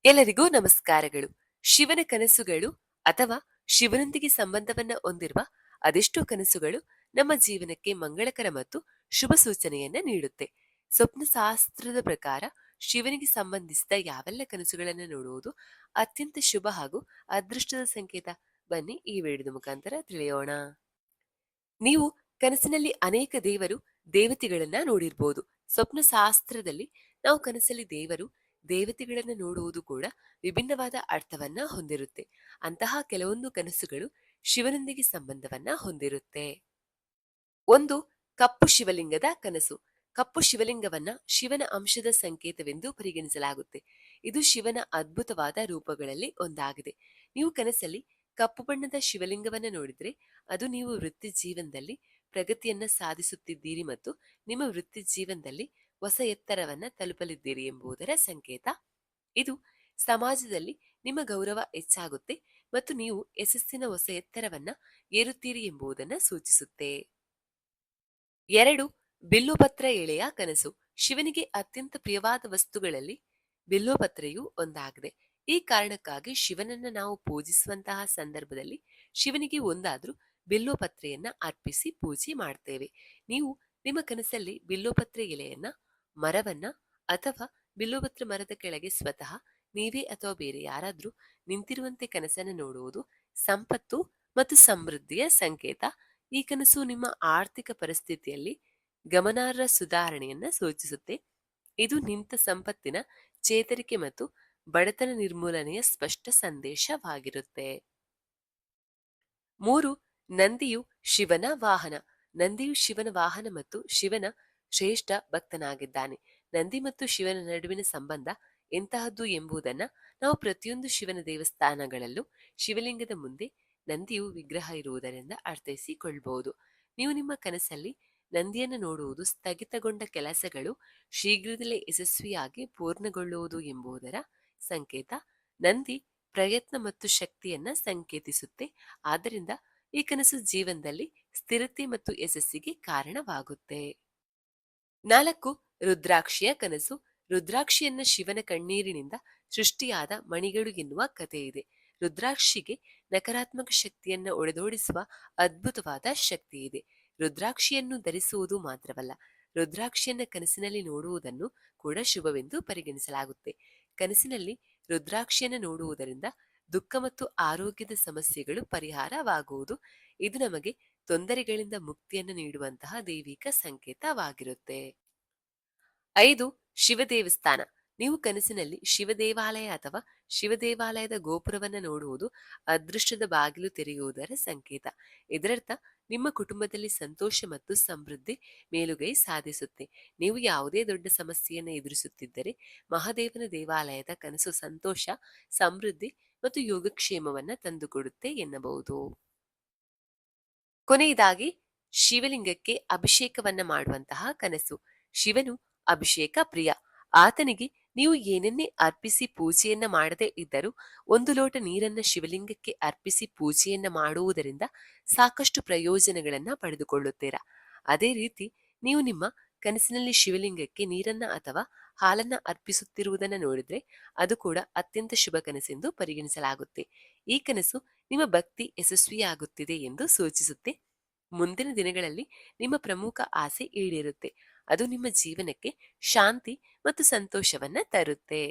ಎಲ್ಲರಿಗೂ ನಮಸ್ಕಾರಗಳು. ಶಿವನ ಕನಸುಗಳು ಅಥವಾ ಶಿವನೊಂದಿಗೆ ಸಂಬಂಧವನ್ನ ಹೊಂದಿರುವ ಅದೆಷ್ಟೋ ಕನಸುಗಳು ನಮ್ಮ ಜೀವನಕ್ಕೆ ಮಂಗಳಕರ ಮತ್ತು ಶುಭ ಸೂಚನೆಯನ್ನ ನೀಡುತ್ತೆ. ಸ್ವಪ್ನ ಶಾಸ್ತ್ರದ ಪ್ರಕಾರ ಶಿವನಿಗೆ ಸಂಬಂಧಿಸಿದ ಯಾವೆಲ್ಲ ಕನಸುಗಳನ್ನು ನೋಡುವುದು ಅತ್ಯಂತ ಶುಭ ಹಾಗೂ ಅದೃಷ್ಟದ ಸಂಕೇತ. ಬನ್ನಿ ಈ ವಿಡಿಯೋದ ಮುಖಾಂತರ ತಿಳಿಯೋಣ. ನೀವು ಕನಸಿನಲ್ಲಿ ಅನೇಕ ದೇವರು ದೇವತೆಗಳನ್ನ ನೋಡಿರ್ಬೋದು. ಸ್ವಪ್ನ ಶಾಸ್ತ್ರದಲ್ಲಿ ನಾವು ಕನಸಲ್ಲಿ ದೇವರು ದೇವತೆಗಳನ್ನ ನೋಡುವುದು ಕೂಡ ವಿಭಿನ್ನವಾದ ಅರ್ಥವನ್ನ ಹೊಂದಿರುತ್ತೆ. ಅಂತಹ ಕೆಲವೊಂದು ಕನಸುಗಳು ಶಿವನೊಂದಿಗೆ ಸಂಬಂಧವನ್ನ ಹೊಂದಿರುತ್ತೆ. ಒಂದು, ಕಪ್ಪು ಶಿವಲಿಂಗದ ಕನಸು. ಕಪ್ಪು ಶಿವಲಿಂಗವನ್ನ ಶಿವನ ಅಂಶದ ಸಂಕೇತವೆಂದು ಪರಿಗಣಿಸಲಾಗುತ್ತೆ. ಇದು ಶಿವನ ಅದ್ಭುತವಾದ ರೂಪಗಳಲ್ಲಿ ಒಂದಾಗಿದೆ. ನೀವು ಕನಸಲ್ಲಿ ಕಪ್ಪು ಬಣ್ಣದ ಶಿವಲಿಂಗವನ್ನ ನೋಡಿದ್ರೆ ಅದು ನೀವು ವೃತ್ತಿ ಜೀವನದಲ್ಲಿ ಪ್ರಗತಿಯನ್ನ ಸಾಧಿಸುತ್ತಿದ್ದೀರಿ ಮತ್ತು ನಿಮ್ಮ ವೃತ್ತಿ ಜೀವನದಲ್ಲಿ ಹೊಸ ಎತ್ತರವನ್ನ ತಲುಪಲಿದ್ದೀರಿ ಎಂಬುದರ ಸಂಕೇತ. ಇದು ಸಮಾಜದಲ್ಲಿ ನಿಮ್ಮ ಗೌರವ ಹೆಚ್ಚಾಗುತ್ತೆ ಮತ್ತು ನೀವು ಯಶಸ್ಸಿನ ಹೊಸ ಎತ್ತರವನ್ನ ಏರುತ್ತೀರಿ ಎಂಬುದನ್ನು ಸೂಚಿಸುತ್ತೆ. 2, ಬಿಲ್ಲುಪತ್ರ ಎಳೆಯ ಕನಸು. ಶಿವನಿಗೆ ಅತ್ಯಂತ ಪ್ರಿಯವಾದ ವಸ್ತುಗಳಲ್ಲಿ ಬಿಲ್ಲುಪತ್ರೆಯೂ ಒಂದಾಗಿದೆ. ಈ ಕಾರಣಕ್ಕಾಗಿ ಶಿವನನ್ನ ನಾವು ಪೂಜಿಸುವಂತಹ ಸಂದರ್ಭದಲ್ಲಿ ಶಿವನಿಗೆ ಒಂದಾದ್ರೂ ಬಿಲ್ಲುಪತ್ರೆಯನ್ನ ಅರ್ಪಿಸಿ ಪೂಜೆ ಮಾಡ್ತೇವೆ. ನೀವು ನಿಮ್ಮ ಕನಸಲ್ಲಿ ಬಿಲ್ಲುಪತ್ರೆ ಎಲೆಯನ್ನ, ಮರವನ್ನ ಅಥವಾ ಬಿಲ್ಲುಪತ್ರೆ ಮರದ ಕೆಳಗೆ ಸ್ವತಃ ನೀವೇ ಅಥವಾ ಬೇರೆ ಯಾರಾದ್ರೂ ನಿಂತಿರುವಂತೆ ಕನಸನ್ನು ನೋಡುವುದು ಸಂಪತ್ತು ಮತ್ತು ಸಮೃದ್ಧಿಯ ಸಂಕೇತ. ಈ ಕನಸು ನಿಮ್ಮ ಆರ್ಥಿಕ ಪರಿಸ್ಥಿತಿಯಲ್ಲಿ ಗಮನಾರ್ಹ ಸುಧಾರಣೆಯನ್ನ ಸೂಚಿಸುತ್ತೆ. ಇದು ನಿಂತ ಸಂಪತ್ತಿನ ಚೇತರಿಕೆ ಮತ್ತು ಬಡತನ ನಿರ್ಮೂಲನೆಯ ಸ್ಪಷ್ಟ ಸಂದೇಶವಾಗಿರುತ್ತೆ. 3, ನಂದಿಯು ಶಿವನ ವಾಹನ. ನಂದಿಯು ಶಿವನ ವಾಹನ ಮತ್ತು ಶಿವನ ಶ್ರೇಷ್ಠ ಭಕ್ತನಾಗಿದ್ದಾನೆ. ನಂದಿ ಮತ್ತು ಶಿವನ ನಡುವಿನ ಸಂಬಂಧ ಎಂತಹದ್ದು ಎಂಬುದನ್ನ ನಾವು ಪ್ರತಿಯೊಂದು ಶಿವನ ದೇವಸ್ಥಾನಗಳಲ್ಲೂ ಶಿವಲಿಂಗದ ಮುಂದೆ ನಂದಿಯು ವಿಗ್ರಹ ಇರುವುದರಿಂದ ಅರ್ಥೈಸಿಕೊಳ್ಬಹುದು. ನೀವು ನಿಮ್ಮ ಕನಸಲ್ಲಿ ನಂದಿಯನ್ನು ನೋಡುವುದು ಸ್ಥಗಿತಗೊಂಡ ಕೆಲಸಗಳು ಶೀಘ್ರದಲ್ಲೇ ಯಶಸ್ವಿಯಾಗಿ ಪೂರ್ಣಗೊಳ್ಳುವುದು ಎಂಬುದರ ಸಂಕೇತ. ನಂದಿ ಪ್ರಯತ್ನ ಮತ್ತು ಶಕ್ತಿಯನ್ನ ಸಂಕೇತಿಸುತ್ತೆ. ಆದ್ದರಿಂದ ಈ ಕನಸು ಜೀವನದಲ್ಲಿ ಸ್ಥಿರತೆ ಮತ್ತು ಯಶಸ್ಸಿಗೆ ಕಾರಣವಾಗುತ್ತೆ. 4, ರುದ್ರಾಕ್ಷಿಯ ಕನಸು. ರುದ್ರಾಕ್ಷಿಯನ್ನ ಶಿವನ ಕಣ್ಣೀರಿನಿಂದ ಸೃಷ್ಟಿಯಾದ ಮಣಿಗಳು ಎನ್ನುವ ಕಥೆ ಇದೆ. ರುದ್ರಾಕ್ಷಿಗೆ ನಕಾರಾತ್ಮಕ ಶಕ್ತಿಯನ್ನ ಒಡೆದೋಡಿಸುವ ಅದ್ಭುತವಾದ ಶಕ್ತಿ ಇದೆ. ರುದ್ರಾಕ್ಷಿಯನ್ನು ಧರಿಸುವುದು ಮಾತ್ರವಲ್ಲ, ರುದ್ರಾಕ್ಷಿಯನ್ನ ಕನಸಿನಲ್ಲಿ ನೋಡುವುದನ್ನು ಕೂಡ ಶುಭವೆಂದು ಪರಿಗಣಿಸಲಾಗುತ್ತೆ. ಕನಸಿನಲ್ಲಿ ರುದ್ರಾಕ್ಷಿಯನ್ನು ನೋಡುವುದರಿಂದ ದುಃಖ ಮತ್ತು ಆರೋಗ್ಯದ ಸಮಸ್ಯೆಗಳು ಪರಿಹಾರವಾಗುವುದು. ಇದು ನಮಗೆ ತೊಂದರೆಗಳಿಂದ ಮುಕ್ತಿಯನ್ನು ನೀಡುವಂತಹ ದೈವಿಕ ಸಂಕೇತವಾಗಿರುತ್ತೆ. 5, ಶಿವ ದೇವಸ್ಥಾನ. ನೀವು ಕನಸಿನಲ್ಲಿ ಶಿವ ದೇವಾಲಯ ಅಥವಾ ಶಿವ ದೇವಾಲಯದ ಗೋಪುರವನ್ನು ನೋಡುವುದು ಅದೃಷ್ಟದ ಬಾಗಿಲು ತೆರೆಯುವುದರ ಸಂಕೇತ. ಇದರರ್ಥ ನಿಮ್ಮ ಕುಟುಂಬದಲ್ಲಿ ಸಂತೋಷ ಮತ್ತು ಸಮೃದ್ಧಿ ಮೇಲುಗೈ ಸಾಧಿಸುತ್ತೆ. ನೀವು ಯಾವುದೇ ದೊಡ್ಡ ಸಮಸ್ಯೆಯನ್ನು ಎದುರಿಸುತ್ತಿದ್ದರೆ ಮಹಾದೇವನ ದೇವಾಲಯದ ಕನಸು ಸಂತೋಷ, ಸಮೃದ್ಧಿ ಮತ್ತು ಯೋಗಕ್ಷೇಮವನ್ನ ತಂದುಕೊಡುತ್ತೆ ಎನ್ನಬಹುದು. ಕೊನೆಯದಾಗಿ, ಶಿವಲಿಂಗಕ್ಕೆ ಅಭಿಷೇಕವನ್ನ ಮಾಡುವಂತಹ ಕನಸು. ಶಿವನು ಅಭಿಷೇಕ ಪ್ರಿಯ. ಆತನಿಗೆ ನೀವು ಏನನ್ನೇ ಅರ್ಪಿಸಿ ಪೂಜೆಯನ್ನ ಮಾಡದೇ ಇದ್ದರೂ 1 ಲೋಟ ನೀರನ್ನ ಶಿವಲಿಂಗಕ್ಕೆ ಅರ್ಪಿಸಿ ಪೂಜೆಯನ್ನ ಮಾಡುವುದರಿಂದ ಸಾಕಷ್ಟು ಪ್ರಯೋಜನಗಳನ್ನ ಪಡೆದುಕೊಳ್ಳುತ್ತೀರಾ. ಅದೇ ರೀತಿ ನೀವು ನಿಮ್ಮ ಕನಸಿನಲ್ಲಿ ಶಿವಲಿಂಗಕ್ಕೆ ನೀರನ್ನ ಅಥವಾ ಹಾಲನ್ನ ಅರ್ಪಿಸುತ್ತಿರುವುದನ್ನು ನೋಡಿದ್ರೆ ಅದು ಕೂಡ ಅತ್ಯಂತ ಶುಭ ಕನಸೆಂದು ಪರಿಗಣಿಸಲಾಗುತ್ತೆ. ಈ ಕನಸು ನಿಮ್ಮ ಭಕ್ತಿ ಯಶಸ್ವಿಯಾಗುತ್ತಿದೆ ಎಂದು ಸೂಚಿಸುತ್ತೆ. ಮುಂದಿನ ದಿನಗಳಲ್ಲಿ ನಿಮ್ಮ ಪ್ರಮುಖ ಆಸೆ ಈಡೇರುತ್ತೆ. ಅದು ನಿಮ್ಮ ಜೀವನಕ್ಕೆ ಶಾಂತಿ ಮತ್ತು ಸಂತೋಷವನ್ನ ತರುತ್ತೆ.